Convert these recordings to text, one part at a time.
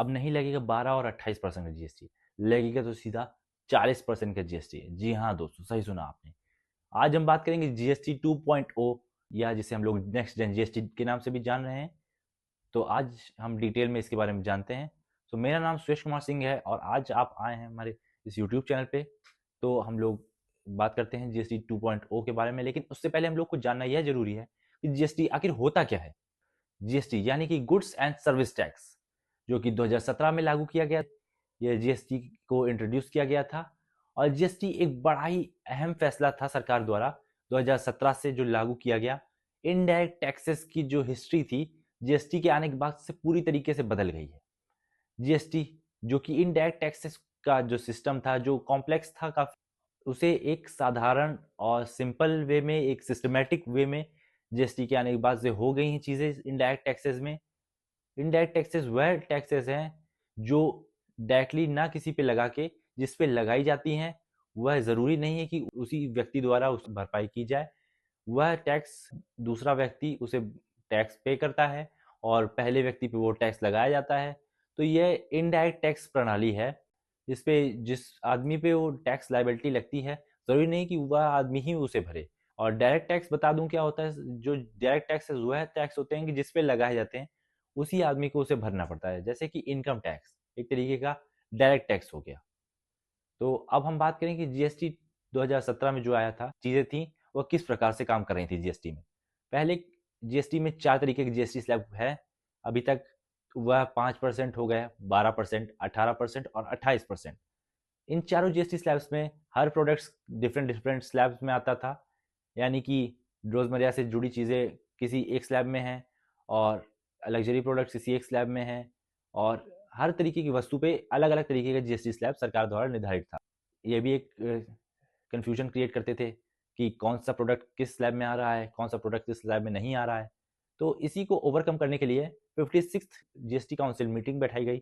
अब नहीं लगेगा 12 और 28% का जीएसटी, लगेगा तो सीधा 40% का जीएसटी। जी हाँ दोस्तों, सही सुना आपने। आज हम बात करेंगे जीएसटी 2.0, या जिसे हम लोग नेक्स्ट जेन जीएसटी के नाम से भी जान रहे हैं। तो आज हम डिटेल में इसके बारे में जानते हैं। तो मेरा नाम सुरेश कुमार सिंह है और आज आप आए हैं हमारे इस यूट्यूब चैनल पे। तो हम लोग बात करते हैं जीएसटी 2.0 के बारे में, लेकिन उससे पहले हम लोग को जानना यह जरूरी है कि जीएसटी आखिर होता क्या है। जीएसटी यानी कि गुड्स एंड सर्विस टैक्स, जो कि 2017 में लागू किया गया। ये जीएसटी को इंट्रोड्यूस किया गया था और जीएसटी एक बड़ा ही अहम फैसला था सरकार द्वारा 2017 से जो लागू किया गया। इनडायरेक्ट टैक्सेस की जो हिस्ट्री थी जीएसटी के आने के बाद से पूरी तरीके से बदल गई है। जीएसटी जो कि इनडायरेक्ट टैक्सेस का जो सिस्टम था, जो कॉम्प्लेक्स था काफी, उसे एक साधारण और सिंपल वे में, एक सिस्टमेटिक वे में जीएसटी के आने के बाद से हो गई हैं चीजें इनडायरेक्ट टैक्सेस में। इनडायरेक्ट टैक्सेस वह टैक्सेस हैं जो डायरेक्टली ना किसी पे लगा के जिस पे लगाई जाती हैं, वह जरूरी नहीं है कि उसी व्यक्ति द्वारा उस भरपाई की जाए। वह टैक्स दूसरा व्यक्ति उसे टैक्स पे करता है और पहले व्यक्ति पे वो टैक्स लगाया जाता है। तो यह इनडायरेक्ट टैक्स प्रणाली है जिसपे जिस आदमी पे वो टैक्स लाइबिलिटी लगती है, जरूरी नहीं कि वह आदमी ही उसे भरे। और डायरेक्ट टैक्स बता दूं क्या होता है। जो डायरेक्ट टैक्सेस वह टैक्स होते हैं कि जिस पे लगाए जाते हैं उसी आदमी को उसे भरना पड़ता है, जैसे कि इनकम टैक्स एक तरीके का डायरेक्ट टैक्स हो गया। तो अब हम बात करें कि जीएसटी 2017 में जो आया था, चीजें थी वह किस प्रकार से काम कर रही थी जीएसटी में। पहले जीएसटी में 4 तरीके के जीएसटी स्लैब है अभी तक। वह 5% हो गया, 12%, 18% और 28%। इन चारों जीएसटी स्लैब्स में हर प्रोडक्ट्स डिफरेंट डिफरेंट स्लैब्स में आता था। यानी कि रोजमर्रा से जुड़ी चीज़ें किसी एक स्लैब में हैं और लग्जरी प्रोडक्ट्स किसी एक स्लैब में हैं, और हर तरीके की वस्तु पे अलग अलग तरीके का जीएसटी स्लैब सरकार द्वारा निर्धारित था। ये भी एक कन्फ्यूजन क्रिएट करते थे कि कौन सा प्रोडक्ट किस स्लैब में आ रहा है, कौन सा प्रोडक्ट किस स्लैब में नहीं आ रहा है। तो इसी को ओवरकम करने के लिए 56th जीएसटी काउंसिल मीटिंग बैठाई गई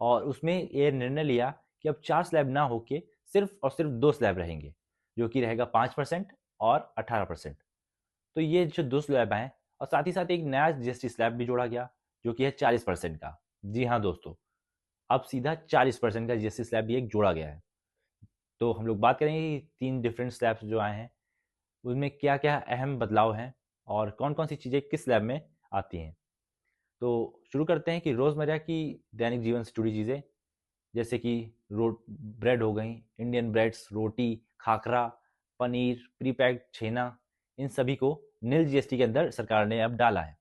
और उसमें ये निर्णय लिया कि अब 4 स्लैब ना होके सिर्फ और सिर्फ 2 स्लैब रहेंगे, जो कि रहेगा 5% और 18%। तो ये जो 2 स्लैब हैं, और साथ ही साथ एक नया जीएसटी स्लैब भी जोड़ा गया जो कि है 40% का। जी हाँ दोस्तों, अब सीधा 40% का जीएसटी स्लैब भी एक जोड़ा गया है। तो हम लोग बात करेंगे कि 3 डिफरेंट स्लैब्स जो आए हैं उनमें क्या क्या अहम बदलाव हैं और कौन कौन सी चीज़ें किस स्लैब में आती हैं। तो शुरू करते हैं कि रोज़मर्रा की दैनिक जीवन से जुड़ी चीज़ें, जैसे कि रो ब्रेड हो गई, इंडियन ब्रेड्स, रोटी, खाखरा, पनीर, प्री पैक्ड छेना, इन सभी को नील जीएसटी के अंदर सरकार ने अब डाला है।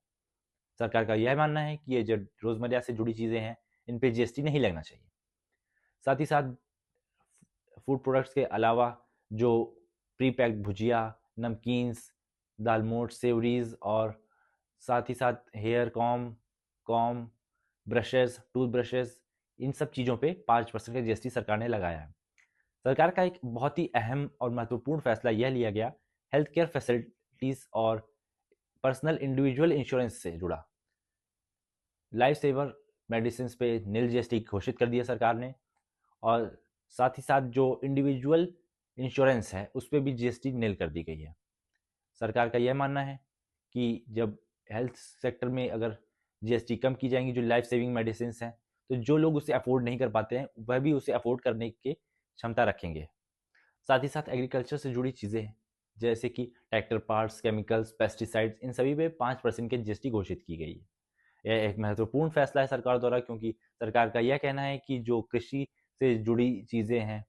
सरकार का यह मानना है कि ये जो रोज़मर्रा से जुड़ी चीज़ें हैं इन पे जीएसटी नहीं लगना चाहिए। साथ ही साथ फूड प्रोडक्ट्स के अलावा जो प्री पैक्ड भुजिया, नमकीन्स, दालमोट, सेवरीज और साथ ही साथ hair comb comb brushes, tooth brushes, इन सब चीज़ों पे 5% का जीएसटी सरकार ने लगाया है। सरकार का एक बहुत ही अहम और महत्वपूर्ण फैसला यह लिया गया हेल्थ केयर फैसिलिटीज़ और पर्सनल इंडिविजुअल इंश्योरेंस से जुड़ा। लाइफ सेवर मेडिसिन पे नील जीएसटी घोषित कर दिया सरकार ने, और साथ ही साथ जो इंडिविजुअल इंश्योरेंस है उस पर भी जीएसटी नील कर दी गई है। सरकार का यह मानना है कि जब हेल्थ सेक्टर में अगर जीएसटी कम की जाएंगी, जो लाइफ सेविंग मेडिसिन हैं, तो जो लोग उसे अफोर्ड नहीं कर पाते हैं वह भी उसे अफोर्ड करने की क्षमता रखेंगे। साथ ही साथ एग्रीकल्चर से जुड़ी चीज़ें हैं, जैसे कि ट्रैक्टर पार्ट्स, केमिकल्स, पेस्टिसाइड्स, इन सभी पे 5% के जीएसटी घोषित की गई है। यह एक महत्वपूर्ण फैसला है सरकार द्वारा, क्योंकि सरकार का यह कहना है कि जो कृषि से जुड़ी चीज़ें हैं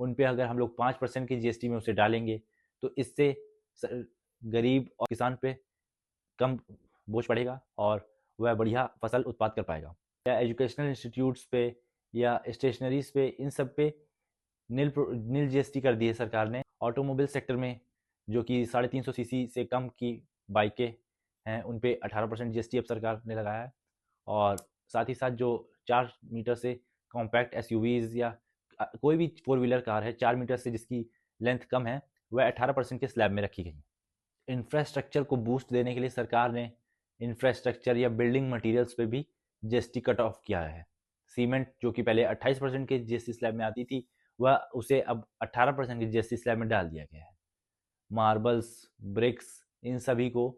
उन पे अगर हम लोग 5% की जीएसटी में उसे डालेंगे तो इससे गरीब और किसान पे कम बोझ पड़ेगा और वह बढ़िया फसल उत्पाद कर पाएगा। या एजुकेशनल इंस्टीट्यूट्स पे या स्टेशनरीज पे, इन सब पे नील जीएसटी कर दी है सरकार ने। ऑटोमोबाइल सेक्टर में जो कि 350 सीसी से कम की बाइकें हैं उन पे 18% जीएसटी अब सरकार ने लगाया है। और साथ ही साथ जो 4 मीटर से कॉम्पैक्ट एसयूवीज या कोई भी 4 व्हीलर कार है 4 मीटर से जिसकी लेंथ कम है, वह 18% के स्लैब में रखी गई। इंफ्रास्ट्रक्चर को बूस्ट देने के लिए सरकार ने इंफ्रास्ट्रक्चर या बिल्डिंग मटेरियल्स पे भी जीएसटी कट ऑफ किया है। सीमेंट जो कि पहले 28% के जीएसटी स्लैब में आती थी, वह उसे अब 18% के जीएसटी स्लैब में डाल दिया गया है। मार्बल्स, ब्रिक्स, इन सभी को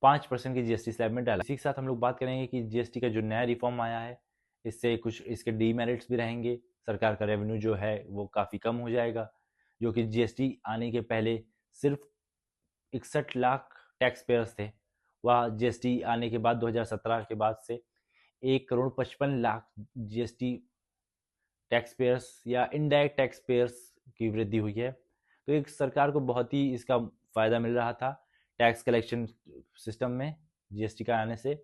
5% के जीएसटी स्लैब में डाला। इसी के साथ हम लोग बात करेंगे कि जीएसटी का जो नया रिफॉर्म आया है इससे कुछ इसके डीमेरिट्स भी रहेंगे। सरकार का रेवेन्यू जो है वो काफ़ी कम हो जाएगा, जो कि जीएसटी आने के पहले सिर्फ 61 लाख टैक्स पेयर्स थे। वह जीएसटी आने के बाद 2017 के बाद से 1,55,00,000 जीएसटी टैक्स पेयर्स या इनडायरेक्ट टैक्स पेयर्स की वृद्धि हुई है। तो एक सरकार को बहुत ही इसका फ़ायदा मिल रहा था टैक्स कलेक्शन सिस्टम में जीएसटी का आने से।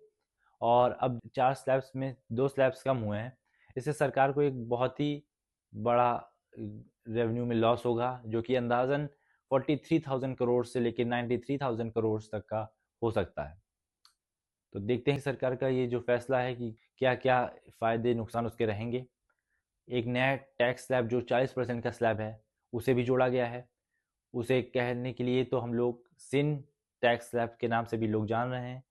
और अब 4 स्लैब्स में 2 स्लैब्स कम हुए हैं। इससे सरकार को एक बहुत ही बड़ा रेवेन्यू में लॉस होगा, जो कि अंदाज़न 43,000 करोड़ से लेकर 93,000 करोड़ तक का हो सकता है। तो देखते हैं सरकार का ये जो फैसला है कि क्या क्या फ़ायदे नुकसान उसके रहेंगे। एक नया टैक्स स्लैब जो 40% का स्लैब है उसे भी जोड़ा गया है। उसे कहने के लिए तो हम लोग सिन टैक्स स्लैब के नाम से भी लोग जान रहे हैं,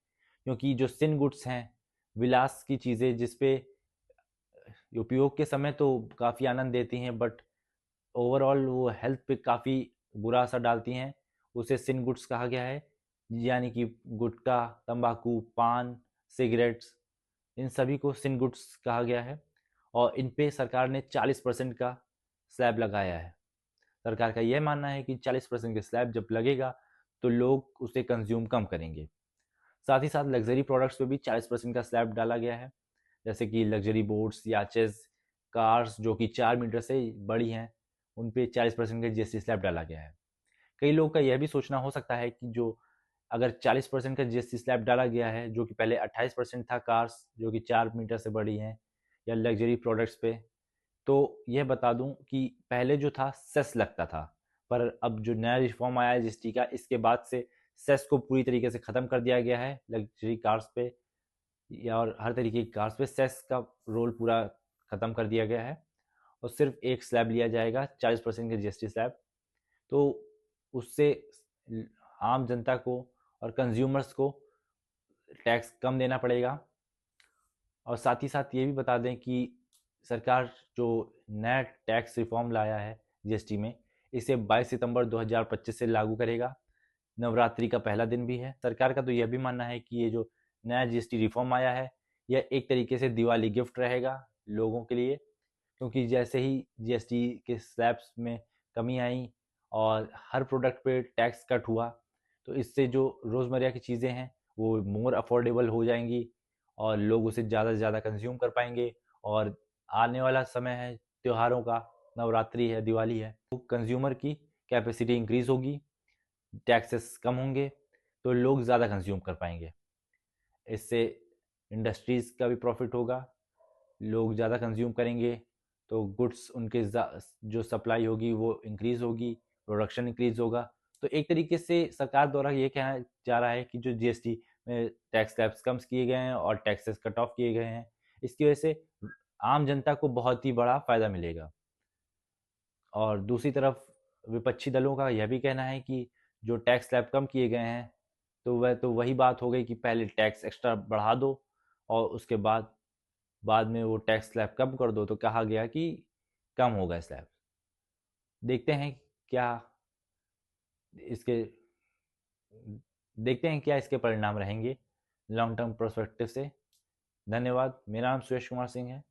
क्योंकि जो सिन गुड्स हैं, विलास की चीज़ें जिस पे उपयोग के समय तो काफ़ी आनंद देती हैं, बट ओवरऑल वो हेल्थ पे काफ़ी बुरा असर डालती हैं, उसे सिन गुड्स कहा गया है। यानी कि गुटखा, तंबाकू, पान, सिगरेट्स, इन सभी को सिन गुड्स कहा गया है। और इन पे सरकार ने 40% का स्लैब लगाया है। सरकार का यह मानना है कि 40% का स्लैब जब लगेगा तो लोग उसे कंज्यूम कम करेंगे। साथ ही साथ लग्जरी प्रोडक्ट्स पे भी 40% का स्लैब डाला गया है, जैसे कि लग्जरी बोट्स, याचेस, कार्स जो कि 4 मीटर से बड़ी हैं, उन पे 40% का जीएसटी स्लैब डाला गया है। कई लोगों का यह भी सोचना हो सकता है कि जो अगर 40% का जीएसटी स्लैब डाला गया है, जो कि पहले 28% था कार्स जो कि 4 मीटर से बड़ी हैं, या लग्जरी प्रोडक्ट्स पे, तो यह बता दूं कि पहले जो था सेस लगता था, पर अब जो नया रिफॉर्म आया है जीएसटी का, इसके बाद से सेस को पूरी तरीके से ख़त्म कर दिया गया है लग्जरी कार्स पे या और हर तरीके की कार्स पे सेस का रोल पूरा ख़त्म कर दिया गया है। और सिर्फ एक स्लैब लिया जाएगा 40% का जीएसटी स्लैब। तो उससे आम जनता को और कंज्यूमर्स को टैक्स कम देना पड़ेगा। और साथ ही साथ ये भी बता दें कि सरकार जो नया टैक्स रिफॉर्म लाया है जीएसटी में, इसे 22 सितंबर 2025 से लागू करेगा। नवरात्रि का पहला दिन भी है। सरकार का तो यह भी मानना है कि ये जो नया जीएसटी रिफॉर्म आया है, यह एक तरीके से दिवाली गिफ्ट रहेगा लोगों के लिए, क्योंकि जैसे ही जीएसटी के स्लैब्स में कमी आई और हर प्रोडक्ट पे टैक्स कट हुआ, तो इससे जो रोज़मर्रा की चीज़ें हैं वो मोर अफोर्डेबल हो जाएंगी और लोग उसे ज़्यादा से ज़्यादा कंज्यूम कर पाएंगे। और आने वाला समय है त्योहारों का, नवरात्रि है, दिवाली है, तो कंज्यूमर की कैपेसिटी इंक्रीज़ होगी, टैक्सेस कम होंगे, तो लोग ज़्यादा कंज्यूम कर पाएंगे। इससे इंडस्ट्रीज़ का भी प्रॉफिट होगा, लोग ज़्यादा कंज्यूम करेंगे तो गुड्स उनके जो सप्लाई होगी वो इंक्रीज़ होगी, प्रोडक्शन इंक्रीज़ होगा। तो एक तरीके से सरकार द्वारा ये कहना जा रहा है कि जो जीएसटी में टैक्स स्लैब्स कम किए गए हैं और टैक्सेस कट ऑफ किए गए हैं, इसकी वजह से आम जनता को बहुत ही बड़ा फ़ायदा मिलेगा। और दूसरी तरफ विपक्षी दलों का यह भी कहना है कि जो टैक्स स्लैब कम किए गए हैं, तो वह तो वही बात हो गई कि पहले टैक्स एक्स्ट्रा बढ़ा दो और उसके बाद में वो टैक्स स्लैब कम कर दो, तो कहा गया कि कम होगा स्लैब। देखते हैं क्या इसके देखते हैं क्या इसके परिणाम रहेंगे लॉन्ग टर्म पर्सपेक्टिव से। धन्यवाद। मेरा नाम सुरेश कुमार सिंह है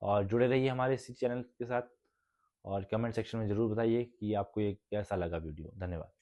और जुड़े रहिए हमारे इसी चैनल के साथ और कमेंट सेक्शन में ज़रूर बताइए कि आपको ये कैसा लगा वीडियो। धन्यवाद।